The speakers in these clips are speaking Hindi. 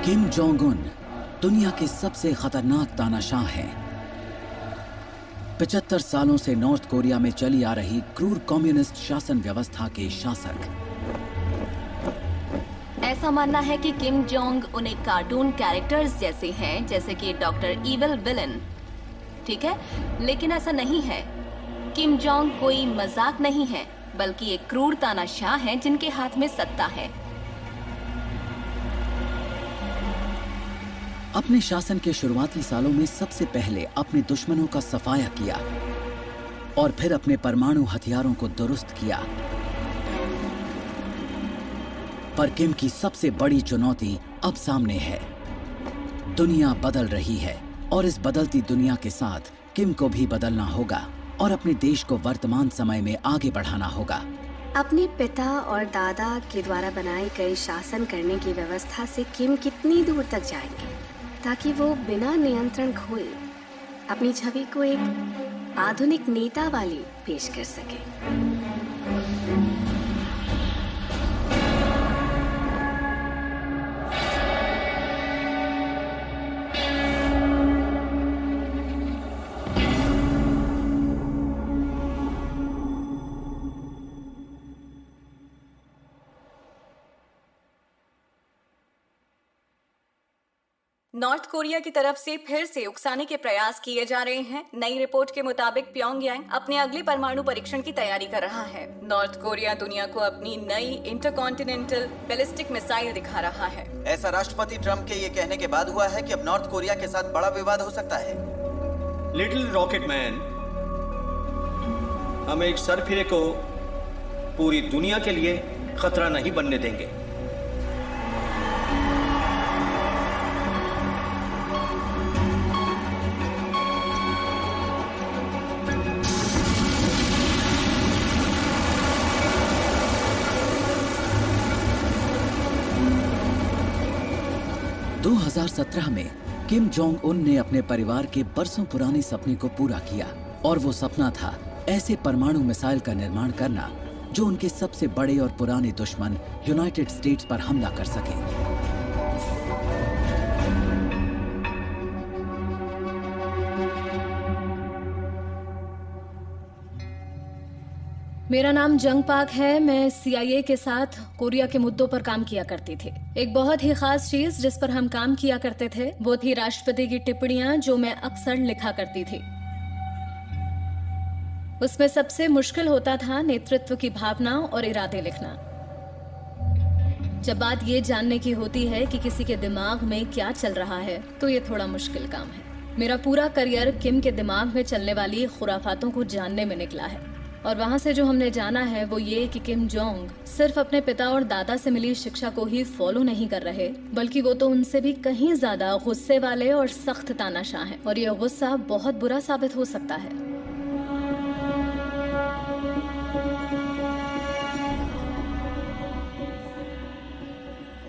किम जोंग उन दुनिया के सबसे खतरनाक तानाशाह हैं। 75 सालों से नॉर्थ कोरिया में चली आ रही क्रूर कम्युनिस्ट शासन व्यवस्था के शासक। ऐसा मानना है कि किम जोंग उन एक कार्टून कैरेक्टर्स जैसे हैं, जैसे कि डॉक्टर इविल विलन। ठीक है, लेकिन ऐसा नहीं है। किम जोंग कोई मजाक नहीं है, बल्कि एक क्रूर तानाशाह है जिनके हाथ में सत्ता है। अपने शासन के शुरुआती सालों में सबसे पहले अपने दुश्मनों का सफाया किया और फिर अपने परमाणु हथियारों को दुरुस्त किया। पर किम की सबसे बड़ी चुनौती अब सामने है। दुनिया बदल रही है और इस बदलती दुनिया के साथ किम को भी बदलना होगा और अपने देश को वर्तमान समय में आगे बढ़ाना होगा। अपने पिता और दादा के द्वारा बनाई गई शासन करने की व्यवस्था से किम कितनी दूर तक जाएंगे ताकि वो बिना नियंत्रण खोए अपनी छवि को एक आधुनिक नेता वाली पेश कर सके। 'नॉर्थ कोरिया की तरफ से फिर से उकसाने के प्रयास किए जा रहे हैं। नई रिपोर्ट के मुताबिक प्योंगयांग अपने अगले परमाणु परीक्षण की तैयारी कर रहा है। नॉर्थ कोरिया दुनिया को अपनी नई इंटरकॉन्टिनेंटल बैलिस्टिक मिसाइल दिखा रहा है। ऐसा राष्ट्रपति ट्रम्प के ये कहने के बाद हुआ है कि अब नॉर्थ कोरिया के साथ बड़ा विवाद हो सकता है। लिटिल रॉकेट मैन, हम एक सरफिरे को पूरी दुनिया के लिए खतरा नहीं बनने देंगे। दो 2017 में किम जोंग उन ने अपने परिवार के बरसों पुराने सपने को पूरा किया और वो सपना था ऐसे परमाणु मिसाइल का निर्माण करना जो उनके सबसे बड़े और पुराने दुश्मन यूनाइटेड स्टेट्स पर हमला कर सके। मेरा नाम जंग पाक है। मैं CIA के साथ कोरिया के मुद्दों पर काम किया करती थी। एक बहुत ही खास चीज जिस पर हम काम किया करते थे वो थी राष्ट्रपति की टिप्पणियां, जो मैं अक्सर लिखा करती थी। उसमें सबसे मुश्किल होता था नेतृत्व की भावना और इरादे लिखना। जब बात ये जानने की होती है कि किसी के दिमाग में क्या चल रहा है तो ये थोड़ा मुश्किल काम है। मेरा पूरा करियर किम के दिमाग में चलने वाली खुराफातों को जानने में निकला है और वहाँ से जो हमने जाना है वो ये कि किम जोंग सिर्फ अपने पिता और दादा से मिली शिक्षा को ही फॉलो नहीं कर रहे, बल्कि वो तो उनसे भी कहीं ज्यादा गुस्से वाले और सख्त तानाशाह हैं और ये गुस्सा बहुत बुरा साबित हो सकता है।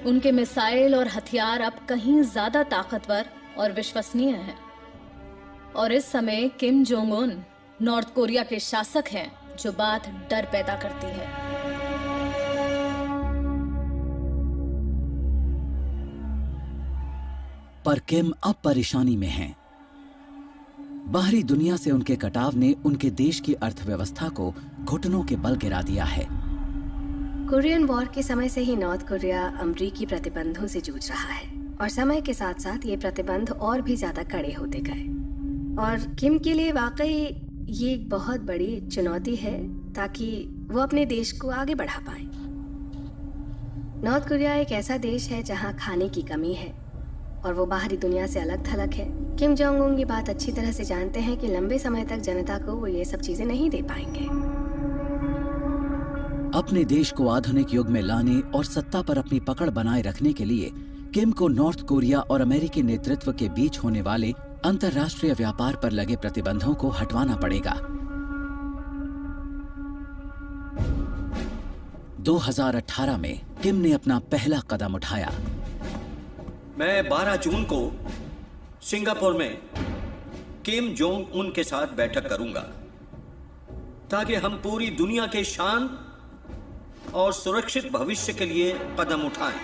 उनके मिसाइल और हथियार अब कहीं ज्यादा ताकतवर और विश्वसनीय हैं और इस समय Kim Jong Un north Korea के शासक हैं, जो बात डर पैदा करती है। पर किम अब परेशानी में हैं। बाहरी दुनिया से उनके कटाव ने उनके देश की अर्थव्यवस्था को घुटनों के बल गिरा दिया है। कोरियन वॉर के समय से ही नॉर्थ कोरिया अमेरिकी प्रतिबंधों से जूझ रहा है और समय के साथ साथ ये प्रतिबंध और भी ज्यादा कड़े होते गए और किम के लिए वाकई ये एक बहुत बड़ी चुनौती है ताकि वो अपने देश को आगे बढ़ा पाए। नॉर्थ कोरिया एक ऐसा देश है जहां खाने की कमी है और वो बाहरी दुनिया से अलग थलग है। किम जोंग उन ये बात अच्छी तरह से जानते हैं कि लंबे समय तक जनता को वो ये सब चीजें नहीं दे पाएंगे। अपने देश को आधुनिक युग में लाने और सत्ता पर अपनी पकड़ बनाए रखने के लिए किम को नॉर्थ कोरिया और अमेरिकी नेतृत्व के बीच होने वाले अंतर्राष्ट्रीय व्यापार पर लगे प्रतिबंधों को हटवाना पड़ेगा। 2018 में किम ने अपना पहला कदम उठाया। मैं 12 जून को सिंगापुर में किम जोंग उन के साथ बैठक करूंगा ताकि हम पूरी दुनिया के शांत और सुरक्षित भविष्य के लिए कदम उठाएं।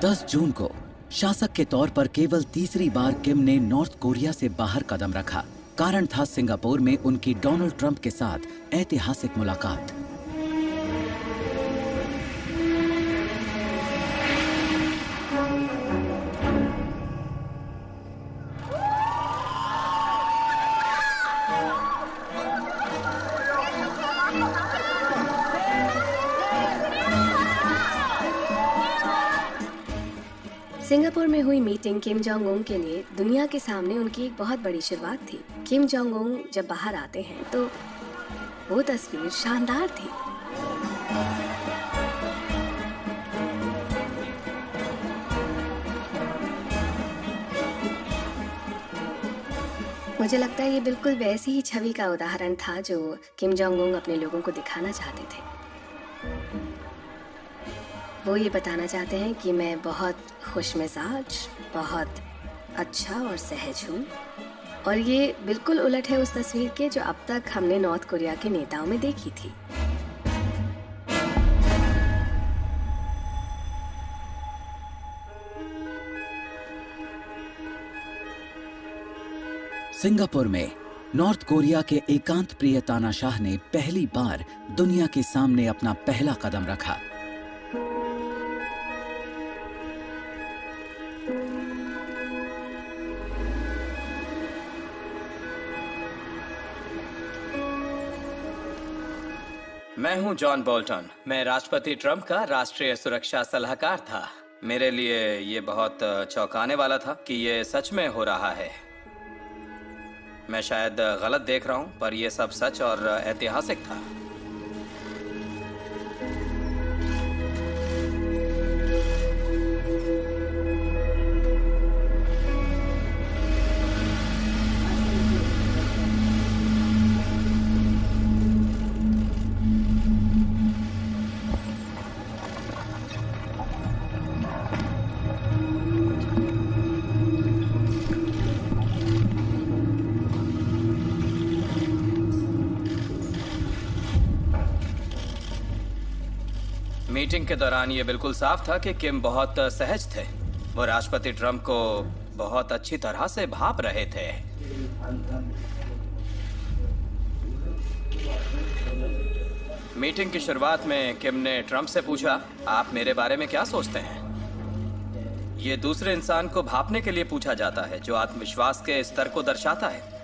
10 जून को शासक के तौर पर केवल तीसरी बार किम ने नॉर्थ कोरिया से बाहर कदम रखा। कारण था सिंगापुर में उनकी डोनाल्ड ट्रंप के साथ ऐतिहासिक मुलाकात। सिंगापुर में हुई मीटिंग किम जोंग उन के लिए दुनिया के सामने उनकी एक बहुत बड़ी शुरुआत थी। किम जोंग उन जब बाहर आते हैं तो वो तस्वीर शानदार थी। मुझे लगता है ये बिल्कुल वैसी ही छवि का उदाहरण था जो किम जोंग उन अपने लोगों को दिखाना चाहते थे। वो ये बताना चाहते हैं कि मैं बहुत खुशमिजाज, बहुत अच्छा और सहज हूँ, और ये बिल्कुल उलट है उस तस्वीर के जो अब तक हमने नॉर्थ कोरिया के नेताओं में देखी थी। सिंगापुर में नॉर्थ कोरिया के एकांत प्रिय तानाशाह ने पहली बार दुनिया के सामने अपना पहला कदम रखा। मैं हूं जॉन बोल्टन। मैं राष्ट्रपति ट्रंप का राष्ट्रीय सुरक्षा सलाहकार था। मेरे लिए ये बहुत चौंकाने वाला था कि ये सच में हो रहा है। मैं शायद गलत देख रहा हूं, पर यह सब सच और ऐतिहासिक था। मीटिंग के दौरान ये बिल्कुल साफ था कि किम बहुत सहज थे। वो राष्ट्रपति ट्रंप को बहुत अच्छी तरह से भाप रहे थे। मीटिंग की शुरुआत में किम ने ट्रंप से पूछा, आप मेरे बारे में क्या सोचते हैं? ये दूसरे इंसान को भापने के लिए पूछा जाता है, जो आत्मविश्वास के स्तर को दर्शाता है।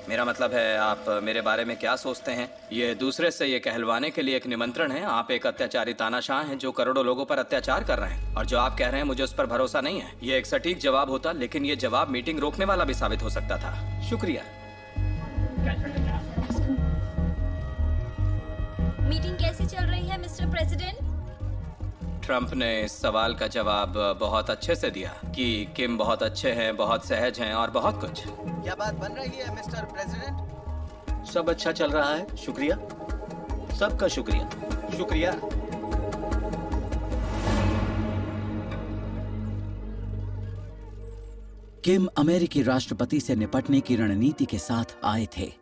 मेरा मतलब है, आप मेरे बारे में क्या सोचते हैं? ये दूसरे से ये कहलवाने के लिए एक निमंत्रण है। आप एक अत्याचारी तानाशाह हैं जो करोड़ों लोगों पर अत्याचार कर रहे हैं, और जो आप कह रहे हैं मुझे उस पर भरोसा नहीं है। ये एक सटीक जवाब होता, लेकिन ये जवाब मीटिंग रोकने वाला भी साबित हो सकता था। शुक्रिया। मीटिंग कैसी चल रही है मिस्टर प्रेसिडेंट? ट्रंप ने इस सवाल का जवाब बहुत अच्छे से दिया कि किम बहुत अच्छे हैं, बहुत सहज हैं और बहुत कुछ। क्या बात बन रही है मिस्टर प्रेसिडेंट? सब अच्छा चल रहा है, शुक्रिया। सबका शुक्रिया। शुक्रिया। किम अमेरिकी राष्ट्रपति से निपटने की रणनीति के साथ आए थे।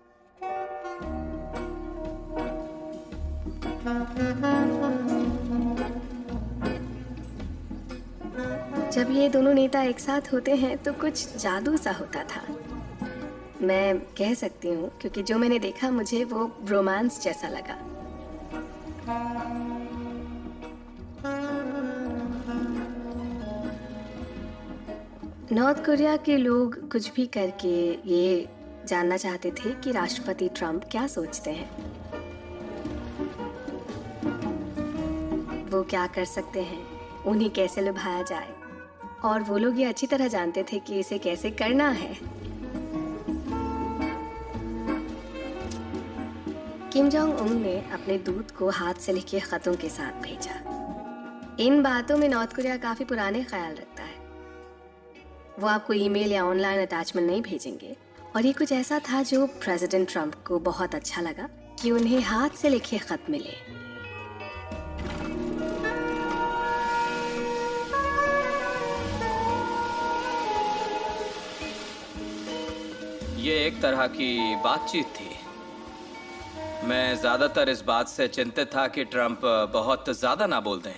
जब ये दोनों नेता एक साथ होते हैं तो कुछ जादू सा होता था। मैं कह सकती हूँ, क्योंकि जो मैंने देखा मुझे वो रोमांस जैसा लगा। नॉर्थ कोरिया के लोग कुछ भी करके ये जानना चाहते थे कि राष्ट्रपति ट्रंप क्या सोचते हैं, वो क्या कर सकते हैं, उन्हें कैसे लुभाया जाए, और वो लोग ये अच्छी तरह जानते थे कि इसे कैसे करना है। किम जोंग उन ने अपने दूत को हाथ से लिखे खतों के साथ भेजा। इन बातों में नॉर्थ कोरिया काफी पुराने ख्याल रखता है। वो आपको ईमेल या ऑनलाइन अटैचमेंट नहीं भेजेंगे, और ये कुछ ऐसा था जो प्रेसिडेंट ट्रंप को बहुत अच्छा लगा कि उन्हें हाथ से लिखे खत मिले। ये एक तरह की बातचीत थी। मैं ज्यादातर इस बात से चिंतित था कि ट्रंप बहुत ज्यादा ना बोल दें।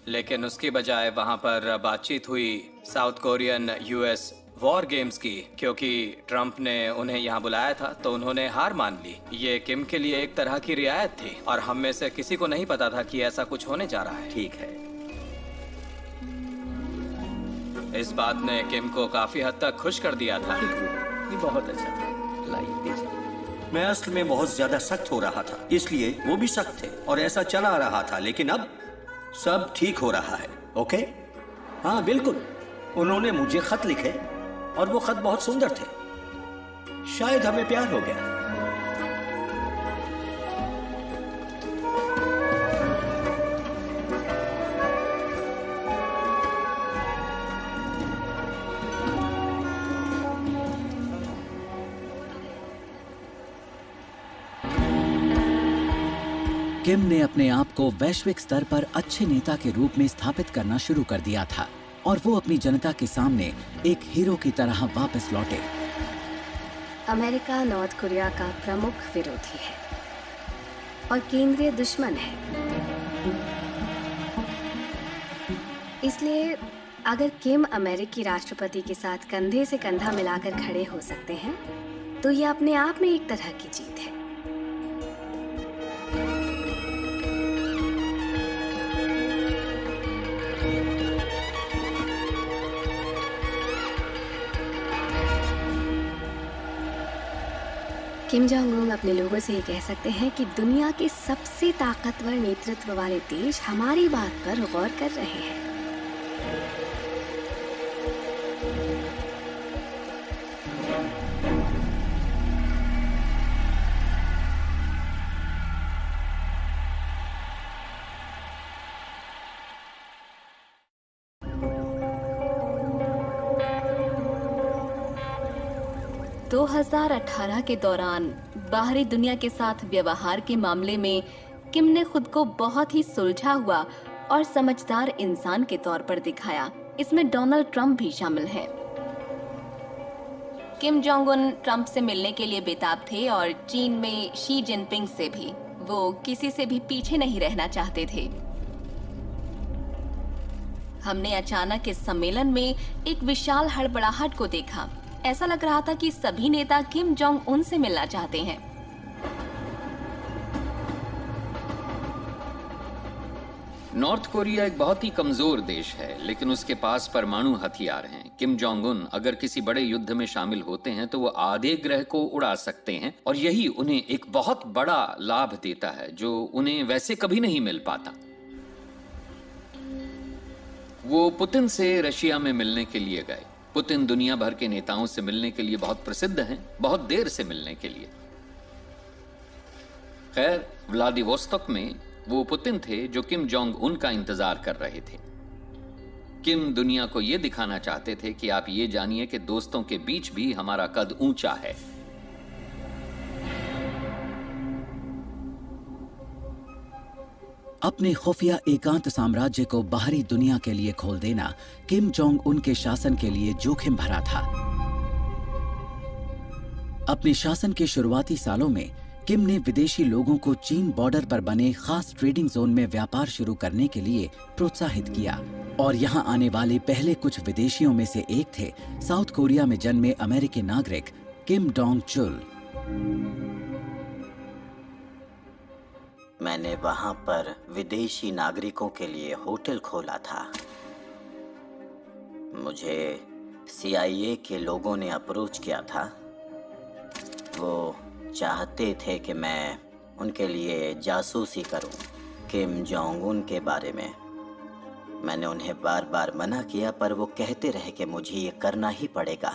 लेकिन उसकी बजाय वहां पर बातचीत हुई south Korean US war games की, क्योंकि ट्रंप ने उन्हें यहाँ बुलाया था तो उन्होंने हार मान ली। ये किम के लिए एक तरह की रियायत थी और हम में से किसी को नहीं पता था कि ऐसा कुछ होने जा रहा है। ठीक है। इस बात ने किम को काफी हद तक खुश कर दिया था। ये बहुत अच्छा था। लाइए दीजिए। मैं असल में बहुत ज्यादा सख्त हो रहा था, इसलिए वो भी सख्त थे और ऐसा चला आ रहा था, लेकिन अब सब ठीक हो रहा है। ओके? हाँ बिल्कुल। उन्होंने मुझे खत लिखे और वो खत बहुत सुंदर थे। शायद हमें प्यार हो गया। किम ने अपने आप को वैश्विक स्तर पर अच्छे नेता के रूप में स्थापित करना शुरू कर दिया था और वो अपनी जनता के सामने एक हीरो की तरह वापस लौटे। अमेरिका नॉर्थ कोरिया का प्रमुख विरोधी है और केंद्रीय दुश्मन है। इसलिए अगर किम अमेरिकी राष्ट्रपति के साथ कंधे से कंधा मिलाकर खड़े हो सकते हैं तो ये अपने आप में एक तरह की जीत है। किम जोंग उन अपने लोगों से ये कह सकते हैं कि दुनिया के सबसे ताकतवर नेतृत्व वाले देश हमारी बात पर गौर कर रहे हैं। दो 2018 के दौरान बाहरी दुनिया के साथ व्यवहार के मामले में किम ने खुद को बहुत ही सुलझा हुआ और समझदार इंसान के तौर पर दिखाया। इसमें डोनाल्ड ट्रंप भी शामिल हैं। किम जोंग उन ट्रंप से मिलने के लिए बेताब थे और चीन में शी जिनपिंग से भी। वो किसी से भी पीछे नहीं रहना चाहते थे। हमने अचानक इस सम्मेलन में एक विशाल हड़बड़ाहट को देखा। ऐसा लग रहा था कि सभी नेता किम जोंग उन से मिलना चाहते हैं। नॉर्थ कोरिया एक बहुत ही कमजोर देश है, लेकिन उसके पास परमाणु हथियार हैं। किम जोंग उन अगर किसी बड़े युद्ध में शामिल होते हैं तो वो आधे ग्रह को उड़ा सकते हैं और यही उन्हें एक बहुत बड़ा लाभ देता है जो उन्हें वैसे कभी नहीं मिल पाता। वो पुतिन से रशिया में मिलने के लिए गए। पुतिन दुनिया भर के नेताओं से मिलने के लिए बहुत प्रसिद्ध हैं, बहुत देर से मिलने के लिए। खैर, व्लादिवोस्तोक में वो पुतिन थे जो किम जोंग उन का इंतजार कर रहे थे। किम दुनिया को ये दिखाना चाहते थे कि आप ये जानिए कि दोस्तों के बीच भी हमारा कद ऊंचा है। अपने खुफिया एकांत साम्राज्य को बाहरी दुनिया के लिए खोल देना किम जोंग उन के शासन के लिए जोखिम भरा था। अपने शासन के शुरुआती सालों में किम ने विदेशी लोगों को चीन बॉर्डर पर बने खास ट्रेडिंग जोन में व्यापार शुरू करने के लिए प्रोत्साहित किया और यहां आने वाले पहले कुछ विदेशियों में से एक थे साउथ कोरिया में जन्मे अमेरिकी नागरिक किम डोंग चुल। मैंने वहां पर विदेशी नागरिकों के लिए होटल खोला था। मुझे CIA के लोगों ने अप्रोच किया था। वो चाहते थे कि मैं उनके लिए जासूसी करूं किम जोंग उन के बारे में। मैंने उन्हें बार बार मना किया पर वो कहते रहे कि मुझे ये करना ही पड़ेगा।